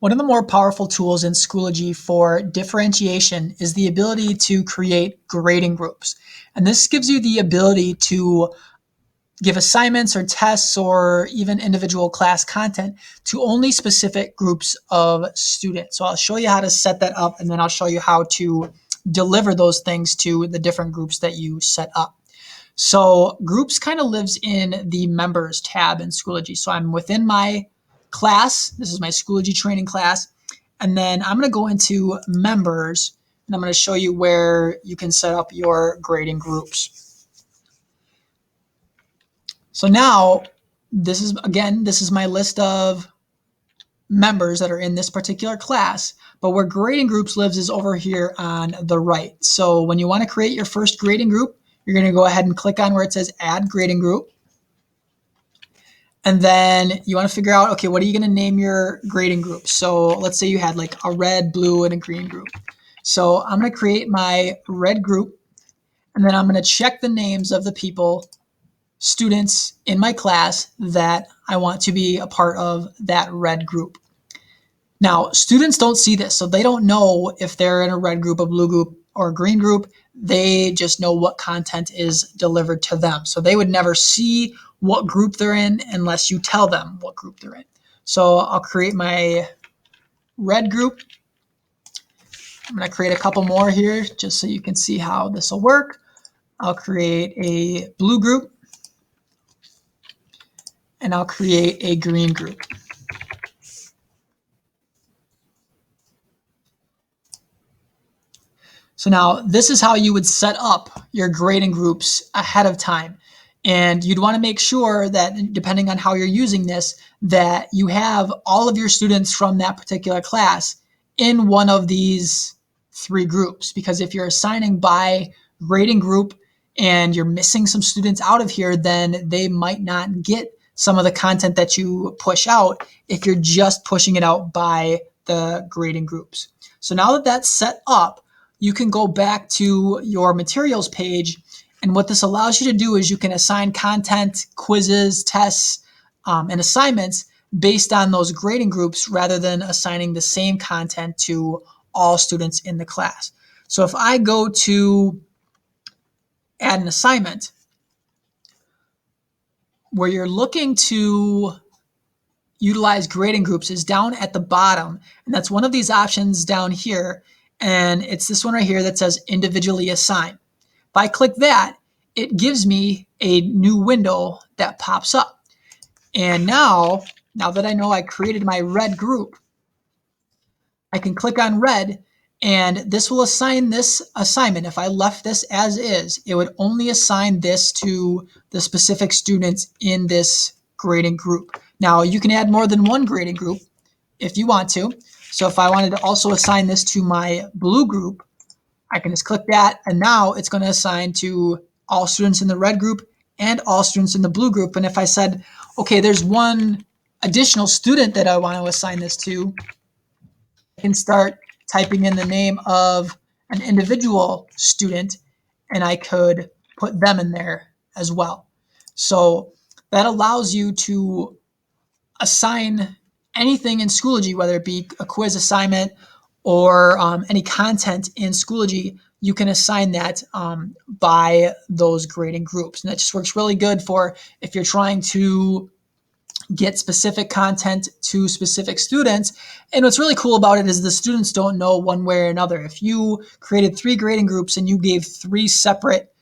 One of the more powerful tools in Schoology for differentiation is the ability to create grading groups. And this gives you the ability to give assignments or tests or even individual class content to only specific groups of students. So I'll show you how to set that up, and then I'll show you how to deliver those things to the different groups that you set up. So groups kind of lives in the members tab in Schoology. So I'm within my class. This is my Schoology training class. And then I'm going to go into members, and I'm going to show you where you can set up your grading groups. So now this is my list of members that are in this particular class, but where grading groups lives is over here on the right. So when you want to create your first grading group, you're going to go ahead and click on where it says add grading group. And then you want to figure out, okay, what are you going to name your grading group? So let's say you had like a red, blue, and a green group. So I'm going to create my red group, and then I'm going to check the names of the people, students in my class that I want to be a part of that red group. Now, students don't see this, so they don't know if they're in a red group, a blue group, or a green group. They just know what content is delivered to them. So they would never see what group they're in unless you tell them what group they're in. So I'll create my red group. I'm going to create a couple more here just so you can see how this will work. I'll create a blue group, and I'll create a green group. So now this is how you would set up your grading groups ahead of time. And you'd want to make sure that, depending on how you're using this, that you have all of your students from that particular class in one of these three groups. Because if you're assigning by grading group and you're missing some students out of here, then they might not get some of the content that you push out if you're just pushing it out by the grading groups. So now that that's set up, you can go back to your materials page, and what this allows you to do is you can assign content, quizzes, tests, and assignments based on those grading groups rather than assigning the same content to all students in the class. So if I go to add an assignment, where you're looking to utilize grading groups is down at the bottom, and that's one of these options down here. And it's this one right here that says individually assign. If I click that, it gives me a new window that pops up. And now that I know I created my red group, I can click on red, and this will assign this assignment. If I left this as is, it would only assign this to the specific students in this grading group. Now, you can add more than one grading group if you want to. So if I wanted to also assign this to my blue group, I can just click that, and now it's going to assign to all students in the red group and all students in the blue group. And if I said, okay, there's one additional student that I want to assign this to, I can start typing in the name of an individual student, and I could put them in there as well. So that allows you to assign anything in Schoology, whether it be a quiz assignment or any content in Schoology. You can assign that by those grading groups. And that just works really good for if you're trying to get specific content to specific students. And what's really cool about it is the students don't know one way or another. If you created 3 grading groups and you gave 3 separate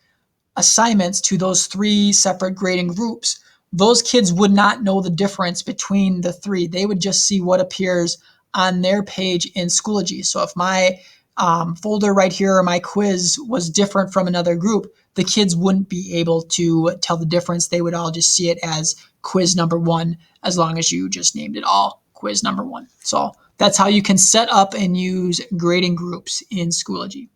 assignments to those 3 separate grading groups, those kids would not know the difference between the 3. They would just see what appears on their page in Schoology. So if my folder right here or my quiz was different from another group, the kids wouldn't be able to tell the difference. They would all just see it as quiz number 1, as long as you just named it all quiz number 1. So that's how you can set up and use grading groups in Schoology.